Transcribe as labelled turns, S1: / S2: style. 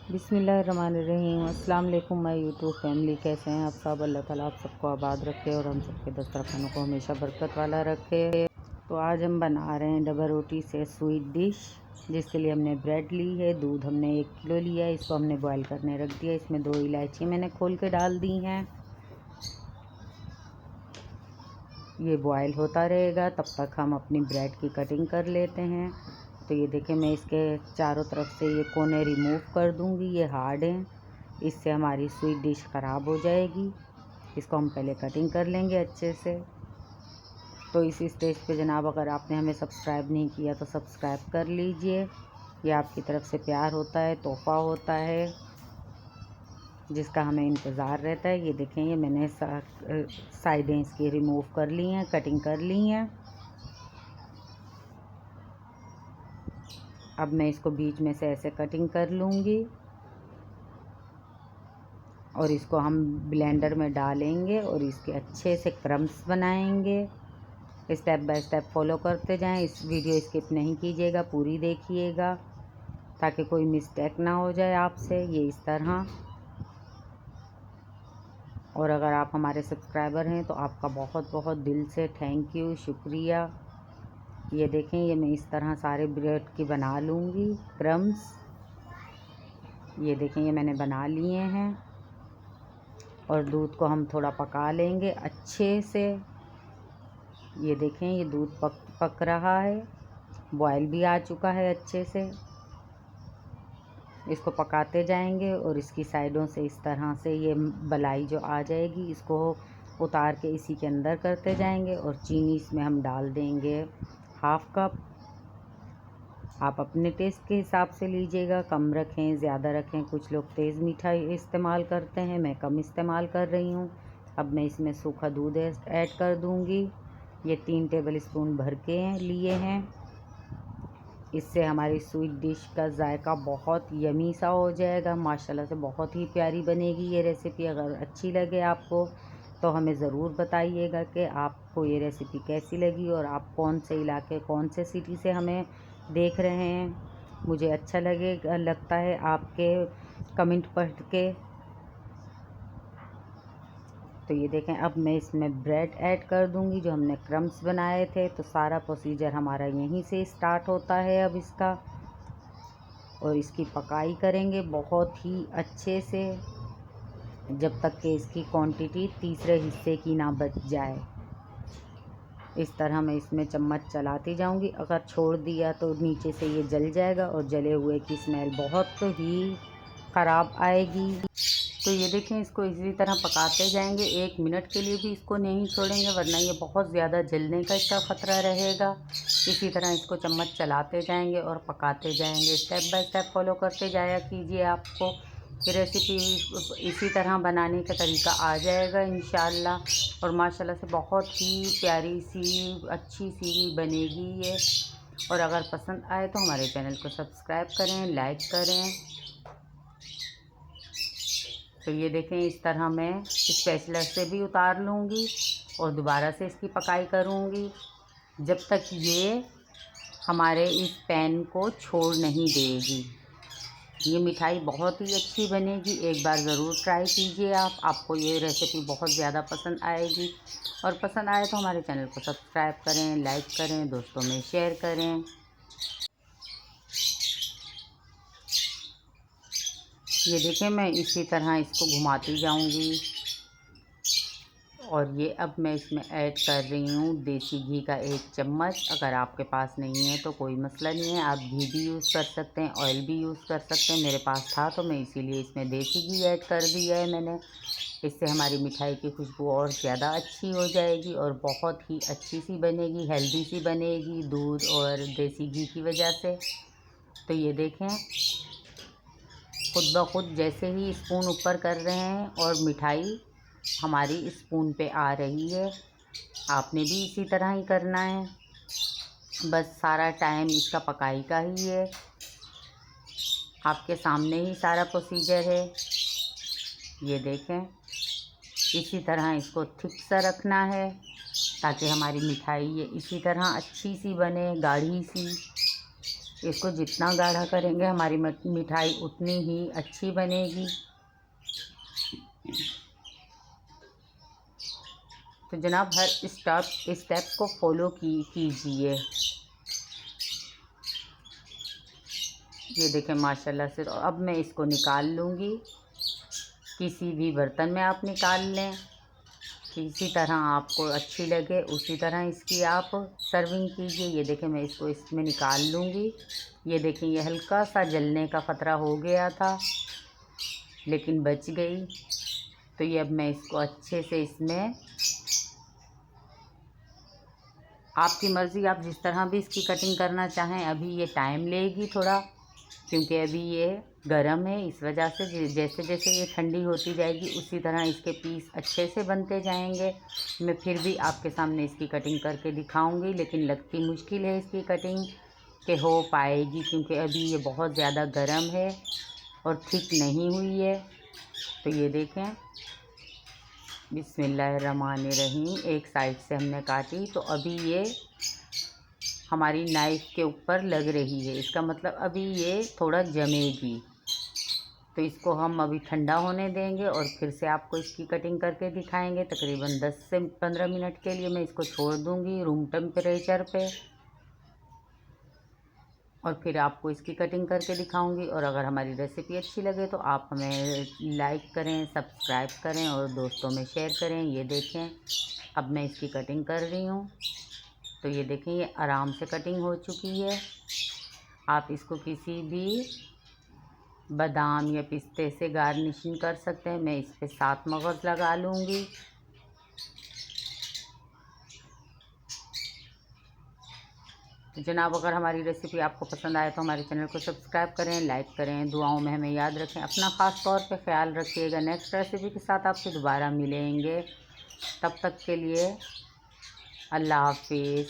S1: बिस्मिल्लाहिर्रहमानिर्रहीम। अस्सलाम वालेकुम माय यूट्यूब फैमिली। कैसे हैं आप सब? अल्लाह ताला आप सबको आबाद रखे और हम सबके दस्तरखानों को हमेशा बरकत वाला रखे। तो आज हम बना रहे हैं डबल रोटी से स्वीट डिश, जिसके लिए हमने ब्रेड ली है, दूध हमने 1 किलो लिया है, इसको हमने बॉयल करने रख दिया। इसमें 2 इलायची मैंने खोल के डाल दी हैं। ये बॉयल होता रहेगा, तब तक हम अपनी ब्रेड की कटिंग कर लेते हैं। तो ये देखें, मैं इसके चारों तरफ से ये कोने रिमूव कर दूंगी, ये हार्ड हैं, इससे हमारी स्वीट डिश ख़राब हो जाएगी। इसको हम पहले कटिंग कर लेंगे अच्छे से। तो इस स्टेज पे जनाब, अगर आपने हमें सब्सक्राइब नहीं किया तो सब्सक्राइब कर लीजिए। ये आपकी तरफ से प्यार होता है, तोहफ़ा होता है, जिसका हमें इंतज़ार रहता है। ये देखें, ये मैंने साइडें इसकी रिमूव कर ली हैं, कटिंग कर ली हैं। अब मैं इसको बीच में से ऐसे कटिंग कर लूँगी और इसको हम ब्लेंडर में डालेंगे और इसके अच्छे से क्रम्स बनाएंगे। स्टेप बाय स्टेप फॉलो करते जाएं। इस वीडियो स्किप नहीं कीजिएगा, पूरी देखिएगा ताकि कोई मिस्टेक ना हो जाए आपसे। ये इस तरह। और अगर आप हमारे सब्सक्राइबर हैं तो आपका बहुत बहुत दिल से थैंक यू, शुक्रिया। ये देखें, ये मैं इस तरह सारे ब्रेड की बना लूँगी क्रम्स। ये देखें, ये मैंने बना लिए हैं। और दूध को हम थोड़ा पका लेंगे अच्छे से। ये देखें, ये दूध पक रहा है, बॉयल भी आ चुका है अच्छे से। इसको पकाते जाएंगे और इसकी साइडों से इस तरह से ये बलाई जो आ जाएगी, इसको उतार के इसी के अंदर करते जाएंगे। और चीनी इसमें हम डाल देंगे 1/2 कप। आप अपने टेस्ट के हिसाब से लीजिएगा, कम रखें ज़्यादा रखें। कुछ लोग तेज़ मीठा इस्तेमाल करते हैं, मैं कम इस्तेमाल कर रही हूँ। अब मैं इसमें सूखा दूध ऐड कर दूँगी। ये 3 टेबल स्पून भर के लिए हैं। इससे हमारी स्वीट डिश का जायका बहुत यमी सा हो जाएगा। माशाल्लाह से बहुत ही प्यारी बनेगी ये रेसिपी। अगर अच्छी लगे आपको तो हमें ज़रूर बताइएगा कि आपको ये रेसिपी कैसी लगी और आप कौन से इलाके, कौन से सिटी से हमें देख रहे हैं। मुझे अच्छा लगता है आपके कमेंट पढ़ के। तो ये देखें, अब मैं इसमें ब्रेड ऐड कर दूंगी जो हमने क्रम्स बनाए थे। तो सारा प्रोसीजर हमारा यहीं से स्टार्ट होता है अब इसका। और इसकी पकाई करेंगे बहुत ही अच्छे से, जब तक कि इसकी क्वांटिटी तीसरे हिस्से की ना बच जाए। इस तरह मैं इसमें चम्मच चलाती जाऊंगी। अगर छोड़ दिया तो नीचे से ये जल जाएगा और जले हुए की स्मेल बहुत ही ख़राब आएगी। तो ये देखें, इसको इसी तरह पकाते जाएंगे। 1 मिनट के लिए भी इसको नहीं छोड़ेंगे, वरना ये बहुत ज़्यादा जलने का इसका ख़तरा रहेगा। इसी तरह इसको चम्मच चलाते जाएंगे और पकाते जाएंगे। स्टेप बाय स्टेप फॉलो करते जाया कीजिए। आपको ये रेसिपी इसी तरह बनाने का तरीका आ जाएगा इंशाल्लाह। और माशाल्लाह से बहुत ही प्यारी सी, अच्छी सी बनेगी ये। और अगर पसंद आए तो हमारे चैनल को सब्सक्राइब करें, लाइक करें। तो ये देखें, इस तरह मैं स्पैचुला से भी उतार लूँगी और दोबारा से इसकी पकाई करूँगी जब तक ये हमारे इस पैन को छोड़ नहीं देगी। ये मिठाई बहुत ही अच्छी बनेगी। एक बार ज़रूर ट्राई कीजिए आपको ये रेसिपी बहुत ज़्यादा पसंद आएगी। और पसंद आए तो हमारे चैनल को सब्सक्राइब करें, लाइक करें, दोस्तों में शेयर करें। ये देखें, मैं इसी तरह इसको घुमाती जाऊंगी। और ये अब मैं इसमें ऐड कर रही हूँ देसी घी का 1 चम्मच। अगर आपके पास नहीं है तो कोई मसला नहीं है, आप घी भी यूज़ कर सकते हैं, ऑयल भी यूज़ कर सकते हैं। मेरे पास था तो मैं इसीलिए इसमें देसी घी ऐड कर दिया है मैंने। इससे हमारी मिठाई की खुशबू और ज़्यादा अच्छी हो जाएगी और बहुत ही अच्छी सी बनेगी, हेल्दी सी बनेगी, दूध और देसी घी की वजह से। तो ये देखें, खुद ब खुद जैसे ही स्पून ऊपर कर रहे हैं और मिठाई हमारी स्पून पे आ रही है। आपने भी इसी तरह ही करना है। बस सारा टाइम इसका पकाई का ही है, आपके सामने ही सारा प्रोसीजर है। ये देखें, इसी तरह इसको थिक सा रखना है ताकि हमारी मिठाई ये इसी तरह अच्छी सी बने, गाढ़ी सी। इसको जितना गाढ़ा करेंगे हमारी मिठाई उतनी ही अच्छी बनेगी। तो जनाब हर स्टेप को फॉलो कीजिए। ये देखें माशाल्लाह से। तो अब मैं इसको निकाल लूँगी। किसी भी बर्तन में आप निकाल लें, किसी तरह आपको अच्छी लगे उसी तरह इसकी आप सर्विंग कीजिए। ये देखें मैं इसको इसमें निकाल लूँगी। ये देखें ये हल्का सा जलने का ख़तरा हो गया था लेकिन बच गई। तो ये अब मैं इसको अच्छे से इसमें, आपकी मर्ज़ी, आप जिस तरह भी इसकी कटिंग करना चाहें। अभी ये टाइम लेगी थोड़ा, क्योंकि अभी ये गरम है, इस वजह से जैसे जैसे ये ठंडी होती जाएगी उसी तरह इसके पीस अच्छे से बनते जाएंगे। मैं फिर भी आपके सामने इसकी कटिंग करके दिखाऊंगी, लेकिन लगती मुश्किल है इसकी कटिंग के हो पाएगी, क्योंकि अभी ये बहुत ज़्यादा गरम है और थिक नहीं हुई है। तो ये देखें, बिस्मिल्लाहिर्रहमानिर्रहीम, एक साइड से हमने काटी तो अभी ये हमारी नाइफ़ के ऊपर लग रही है। इसका मतलब अभी ये थोड़ा जमेगी। तो इसको हम अभी ठंडा होने देंगे और फिर से आपको इसकी कटिंग करके दिखाएंगे। तकरीबन 10 से 15 मिनट के लिए मैं इसको छोड़ दूंगी रूम टेम्परेचर पे, और फिर आपको इसकी कटिंग करके दिखाऊंगी। और अगर हमारी रेसिपी अच्छी लगे तो आप हमें लाइक करें, सब्सक्राइब करें और दोस्तों में शेयर करें। ये देखें अब मैं इसकी कटिंग कर रही हूँ। तो ये देखें ये आराम से कटिंग हो चुकी है। आप इसको किसी भी बादाम या पिस्ते से गार्निशिंग कर सकते हैं। मैं इस पर 7 मगज़ लगा लूँगी। तो जनाब अगर हमारी रेसिपी आपको पसंद आए तो हमारे चैनल को सब्सक्राइब करें, लाइक करें, दुआओं में हमें याद रखें। अपना ख़ास तौर पे ख्याल रखिएगा। नेक्स्ट रेसिपी के साथ आपसे दोबारा मिलेंगे। तब तक के लिए अल्लाह हाफिज़।